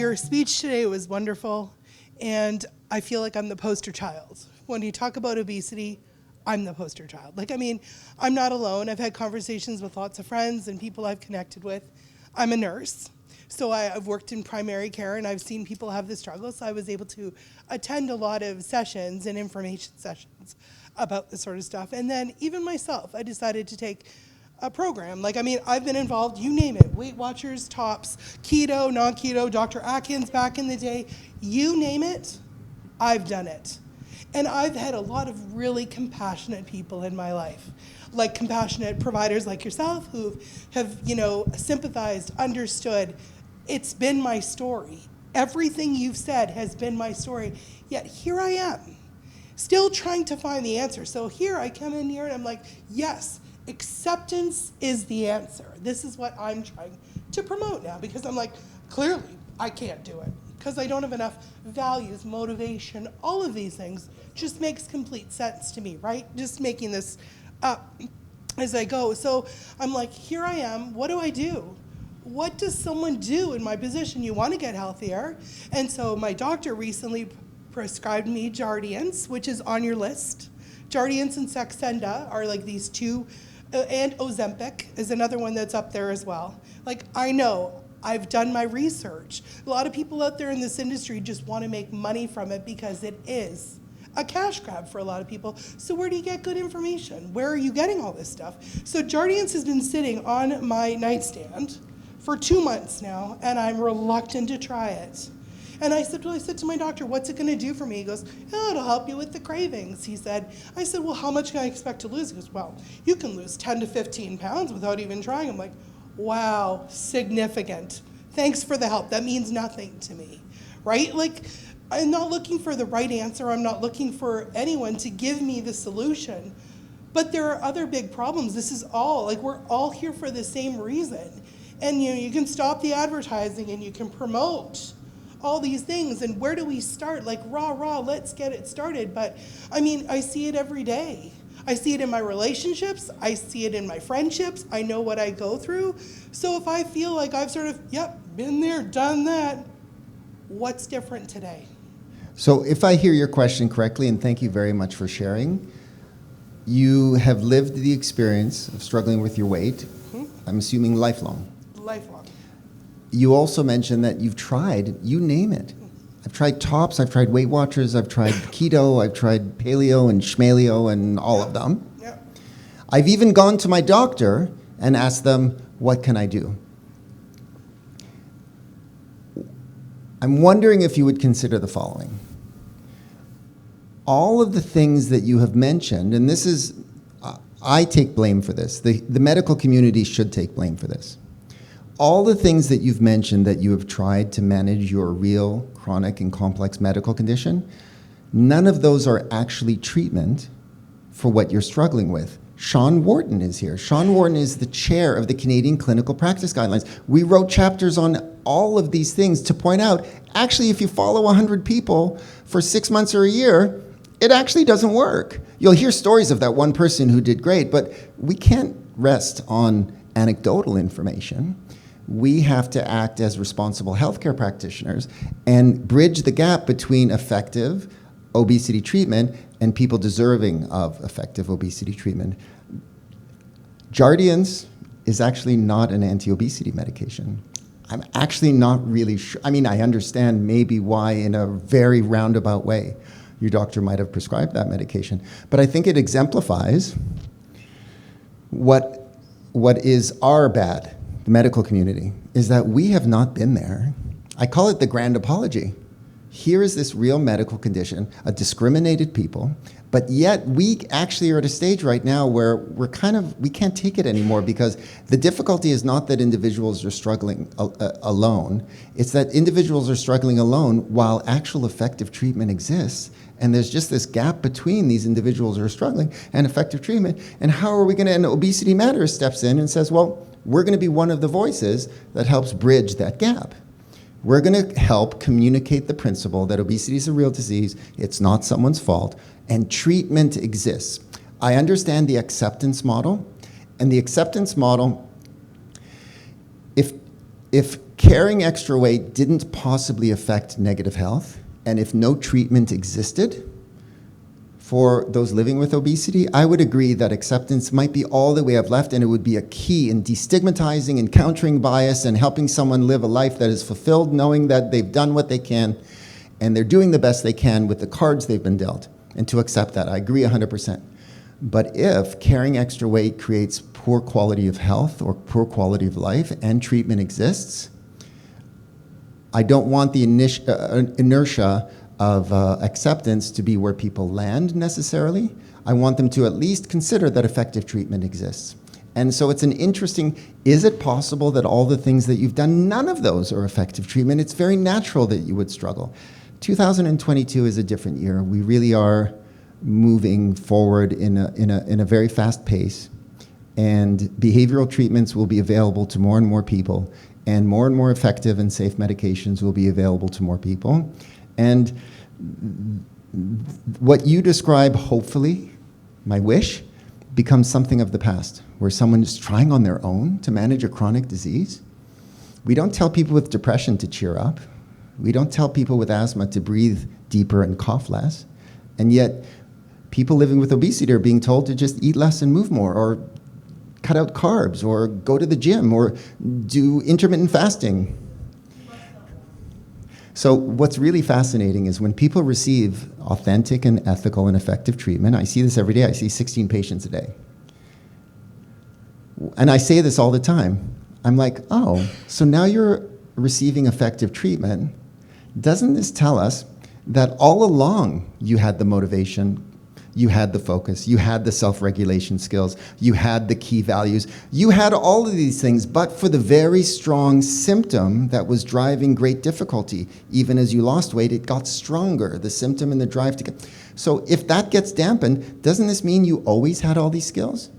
Your speech today was wonderful, and I feel like I'm the poster child. When you talk about obesity, I'm the poster child. I'm not alone. I've had conversations with lots of friends and people I've connected with. I'm a nurse, so I've worked in primary care, and I've seen people have this struggle, so I was able to attend a lot of sessions and information sessions about this sort of stuff. And then even myself, I decided to take a program. I've been involved, you name it, Weight Watchers, TOPS, keto, non-keto, Dr. Atkins back in the day, you name it, I've done it. And I've had a lot of really compassionate people in my life, like compassionate providers like yourself who have, sympathized, understood. It's been my story. Everything you've said has been my story, yet here I am, still trying to find the answer. So here I come in here and I'm like, yes, acceptance is the answer. This is what I'm trying to promote now, because I'm like, clearly I can't do it because I don't have enough values, motivation, all of these things just makes complete sense to me, right? Just making this up as I go. So I'm like, here I am, what do I do? What does someone do in my position? You want to get healthier. And so my doctor recently prescribed me Jardiance, which is on your list. Jardiance and Saxenda are like these two, and Ozempic is another one that's up there as well. I know, I've done my research. A lot of people out there in this industry just want to make money from it because it is a cash grab for a lot of people. So where do you get good information? Where are you getting all this stuff? So Jardiance has been sitting on my nightstand for 2 months now, and I'm reluctant to try it. And I said to my doctor, what's it going to do for me? He goes, oh, it'll help you with the cravings, he said. I said, well, how much can I expect to lose? He goes, well, you can lose 10 to 15 pounds without even trying. I'm like, wow, significant. Thanks for the help. That means nothing to me, right? I'm not looking for the right answer. I'm not looking for anyone to give me the solution. But there are other big problems. This is all, we're all here for the same reason. And you can stop the advertising and you can promote all these things, and where do we start? Rah, let's get it started. But I see it every day. I see it in my relationships, I see it in my friendships, I know what I go through. So if I feel like I've sort of, been there, done that, what's different today? So if I hear your question correctly, and thank you very much for sharing, you have lived the experience of struggling with your weight, mm-hmm. I'm assuming lifelong. Lifelong. You also mentioned that you've tried, you name it. I've tried TOPS, I've tried Weight Watchers, I've tried keto, I've tried paleo and schmaleo and all of them. Yep. I've even gone to my doctor and asked them, what can I do? I'm wondering if you would consider the following. All of the things that you have mentioned, and this is, I take blame for this. The medical community should take blame for this. All the things that you've mentioned that you have tried to manage your real chronic and complex medical condition, none of those are actually treatment for what you're struggling with. Sean Wharton is here. Sean Wharton is the chair of the Canadian Clinical Practice Guidelines. We wrote chapters on all of these things to point out, actually, if you follow 100 people for 6 months or a year, it actually doesn't work. You'll hear stories of that one person who did great, but we can't rest on anecdotal information. We have to act as responsible healthcare practitioners and bridge the gap between effective obesity treatment and people deserving of effective obesity treatment. Jardiance is actually not an anti-obesity medication. I'm actually not really sure. I understand maybe why in a very roundabout way your doctor might have prescribed that medication, but I think it exemplifies what is our bad, the medical community, is that we have not been there. I call it the grand apology. Here is this real medical condition, a discriminated people, but yet we actually are at a stage right now where we can't take it anymore, because the difficulty is not that individuals are struggling alone, it's that individuals are struggling alone while actual effective treatment exists. And there's just this gap between these individuals who are struggling and effective treatment. And how are we going to, and Obesity Matters steps in and says, well, we're going to be one of the voices that helps bridge that gap. We're going to help communicate the principle that obesity is a real disease, it's not someone's fault, and treatment exists. I understand the acceptance model, and the acceptance model, if carrying extra weight didn't possibly affect negative health, and if no treatment existed for those living with obesity, I would agree that acceptance might be all that we have left, and it would be a key in destigmatizing and countering bias and helping someone live a life that is fulfilled, knowing that they've done what they can and they're doing the best they can with the cards they've been dealt, and to accept that. I agree 100%. But if carrying extra weight creates poor quality of health or poor quality of life and treatment exists, I don't want the inertia of acceptance to be where people land necessarily. I want them to at least consider that effective treatment exists. And so it's an interesting, is it possible that all the things that you've done, none of those are effective treatment? It's very natural that you would struggle. 2022 is a different year. We really are moving forward in a very fast pace. And behavioral treatments will be available to more and more effective and safe medications will be available to more people. And what you describe, hopefully, my wish, becomes something of the past, where someone is trying on their own to manage a chronic disease. We don't tell people with depression to cheer up. We don't tell people with asthma to breathe deeper and cough less. And yet, people living with obesity are being told to just eat less and move more, or cut out carbs, or go to the gym, or do intermittent fasting. So what's really fascinating is when people receive authentic and ethical and effective treatment, I see this every day, I see 16 patients a day. And I say this all the time. I'm like, oh, so now you're receiving effective treatment. Doesn't this tell us that all along you had the motivation, you had the focus, you had the self-regulation skills, you had the key values, you had all of these things, but for the very strong symptom that was driving great difficulty. Even as you lost weight, it got stronger, the symptom and the drive to get. So if that gets dampened, doesn't this mean you always had all these skills?